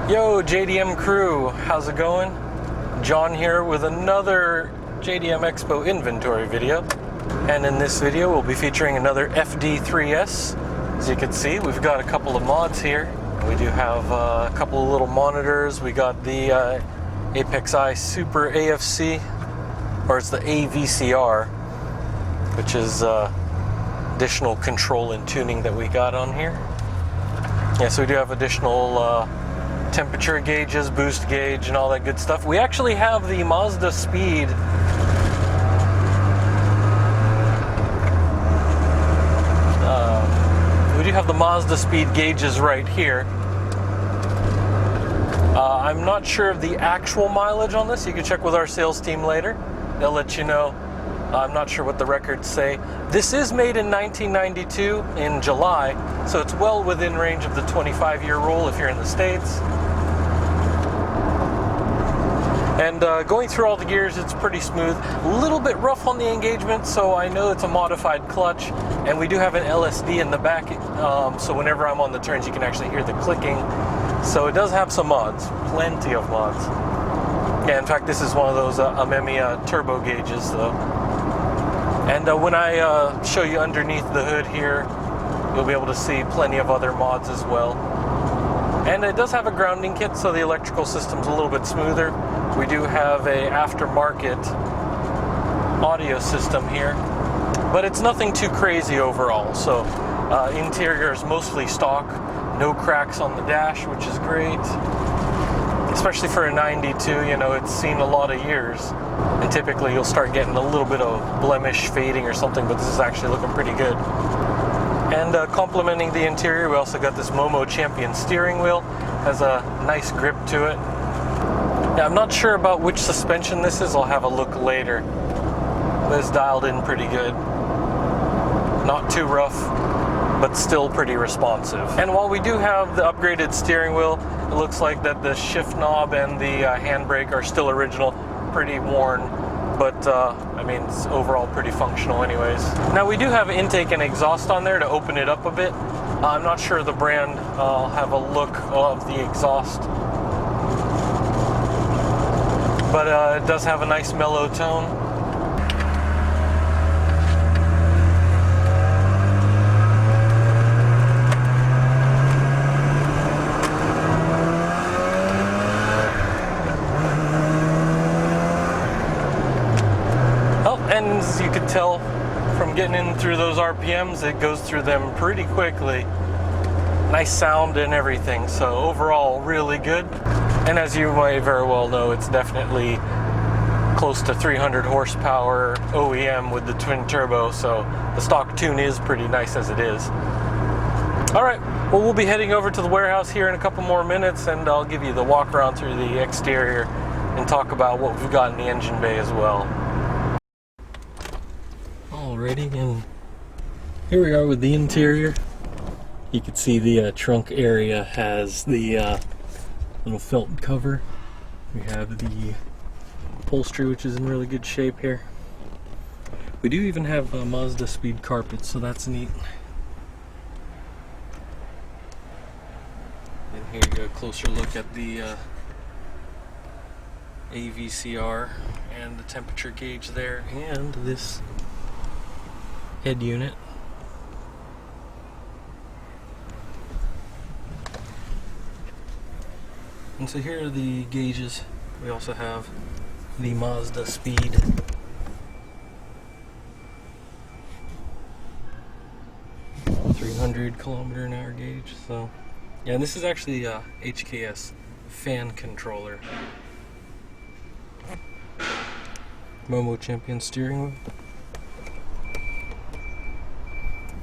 Yo, JDM crew, how's it going? John here with another JDM Expo inventory video. And in this video, we'll be featuring another FD3S. As you can see, we've got a couple of mods here. We do have a couple of little monitors. We got the Apex I Super AFC, or it's the AVCR, which is additional control and tuning that we got on here. Yeah, so we do have additional temperature gauges, boost gauge, and all that good stuff. We actually have the Mazda Speed gauges right here. I'm not sure of the actual mileage on this. You can check with our sales team later. They'll let you know. I'm not sure what the records say. This is made in 1992 in July, so it's well within range of the 25-year rule if you're in the States. And going through all the gears, it's pretty smooth. A little bit rough on the engagement, so I know it's a modified clutch. And we do have an LSD in the back, so whenever I'm on the turns, you can actually hear the clicking. So it does have some mods, plenty of mods. Yeah, in fact, this is one of those AMEMI turbo gauges, though. And when I show you underneath the hood here, you'll be able to see plenty of other mods as well. And it does have a grounding kit, so the electrical system's a little bit smoother. We do have a aftermarket audio system here, but it's nothing too crazy overall. So interior is mostly stock, no cracks on the dash, which is great. Especially for a 92, you know, it's seen a lot of years. And typically you'll start getting a little bit of blemish fading or something, but this is actually looking pretty good. And complementing the interior, we also got this Momo Champion steering wheel. Has a nice grip to it. Yeah, I'm not sure about which suspension this is. I'll have a look later. But it's dialed in pretty good. Not too rough, but still pretty responsive. And while we do have the upgraded steering wheel, it looks like that the shift knob and the handbrake are still original, pretty worn, but I mean, it's overall pretty functional anyways. Now we do have intake and exhaust on there to open it up a bit. I'm not sure of the brand. I'll have a look of the exhaust. But it does have a nice mellow tone. And as you can tell from getting in through those RPMs, it goes through them pretty quickly. Nice sound and everything, so overall really good. And as you might very well know, it's definitely close to 300 horsepower OEM with the twin turbo, so the stock tune is pretty nice as it is. Alright, well, we'll be heading over to the warehouse here in a couple more minutes, and I'll give you the walk around through the exterior and talk about what we've got in the engine bay as well. Alrighty, and here we are with the interior. You can see the trunk area has the little felt cover. We have the upholstery, which is in really good shape here. We do even have Mazda Speed carpet, so that's neat. And here you go, a closer look at the AVCR and the temperature gauge there, and this head unit. And so here are the gauges. We also have the Mazda Speed. .300 km/h gauge. So yeah, and this is actually a HKS fan controller. Momo Champion steering wheel.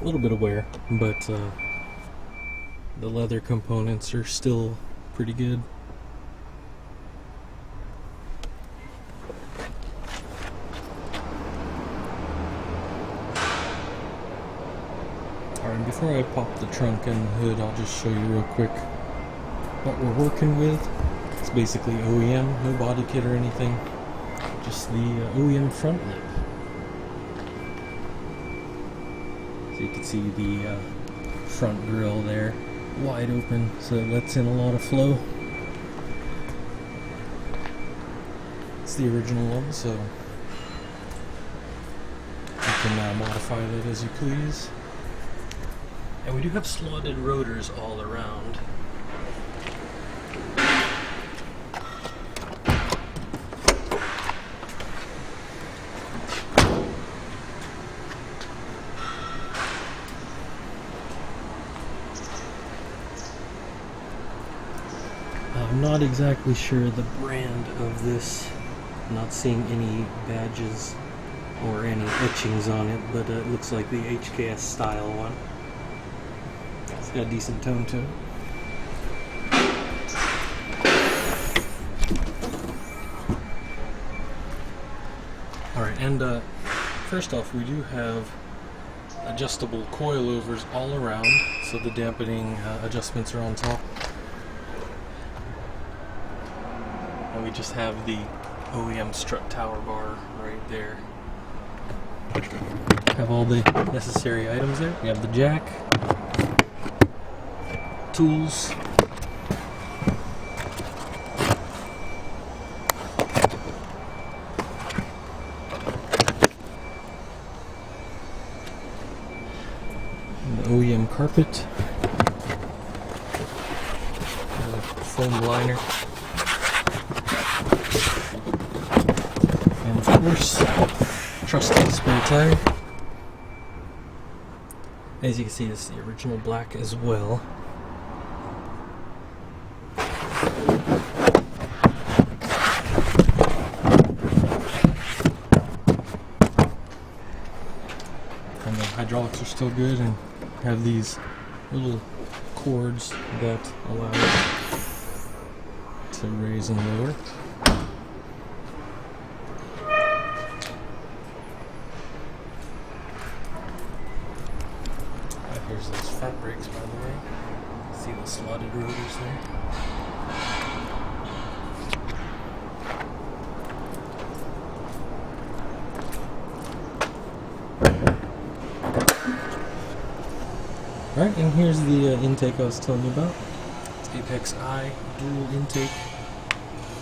A little bit of wear, but the leather components are still pretty good. Alright, before I pop the trunk and the hood, I'll just show you real quick what we're working with. It's basically OEM, no body kit or anything, just the OEM front lip. So you can see the front grille there, wide open, so it lets in a lot of flow. It's the original one, so you can modify that as you please. And we do have slotted rotors all around. I'm not exactly sure the brand of this. I'm not seeing any badges or any etchings on it, but it looks like the HKS style one. It's got a decent tone to it. Alright, and first off, we do have adjustable coilovers all around, so the dampening adjustments are on top. And we just have the OEM strut tower bar right there. Have all the necessary items there. We have the jack, tools, and the OEM carpet, foam liner, and of course, trusty spare tire. As you can see, it's the original black as well. And the hydraulics are still good, and have these little cords that allow it to raise and lower. Here's those front brakes, by the way. See the slotted rotors there? Alright, and here's the intake I was telling you about. It's Apex I dual intake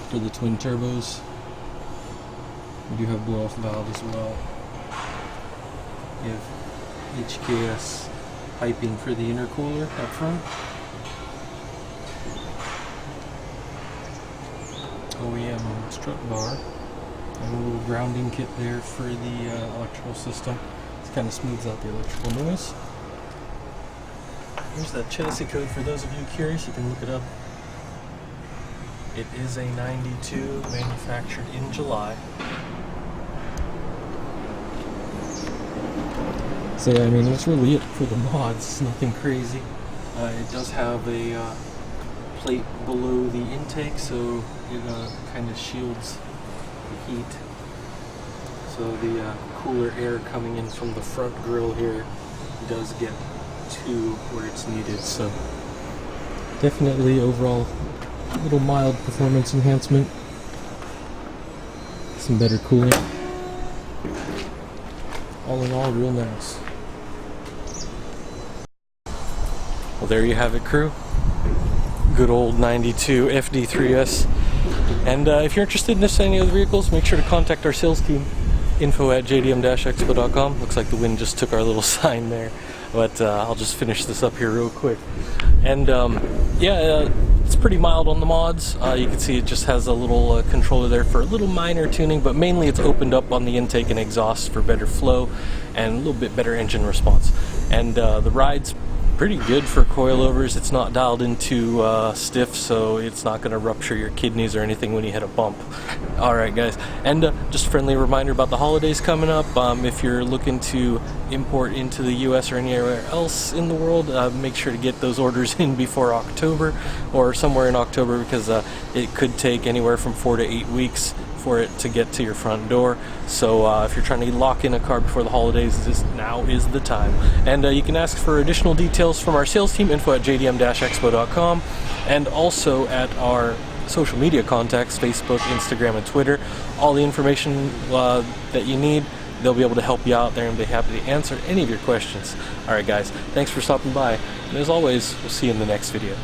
for the twin turbos. We do have blow-off valve as well. You have HKS piping for the intercooler up front. OEM strut bar. And a little grounding kit there for the electrical system. It kind of smooths out the electrical noise. Here's that chassis code for those of you curious. You can look it up. It is a 92, manufactured in July. So yeah, I mean, that's really it for the mods. Nothing crazy. It does have a plate below the intake, so it kind of shields the heat. So the cooler air coming in from the front grille here does get to where it's needed. So definitely overall a little mild performance enhancement. Some better cooling. All in all, real nice. Well, there you have it, crew. Good old 92 FD3S. And if you're interested in this or any other vehicles, make sure to contact our sales team. info@jdm-expo.com. Looks like the wind just took our little sign there. But I'll just finish this up here real quick. And yeah, it's pretty mild on the mods. You can see it just has a little controller there for a little minor tuning, but mainly it's opened up on the intake and exhaust for better flow and a little bit better engine response. And the ride's pretty good for coilovers. It's not dialed into stiff, so it's not going to rupture your kidneys or anything when you hit a bump. Alright guys, and just a friendly reminder about the holidays coming up. If you're looking to import into the US or anywhere else in the world, make sure to get those orders in before October or somewhere in October, because it could take anywhere from 4 to 8 weeks for it to get to your front door. So if you're trying to lock in a car before the holidays, now is the time. And you can ask for additional details from our sales team, info@jdm-expo.com, and also at our social media contacts, Facebook, Instagram, and Twitter. All the information that you need, they'll be able to help you out there and be happy to answer any of your questions. Alright guys, thanks for stopping by, and as always, we'll see you in the next video.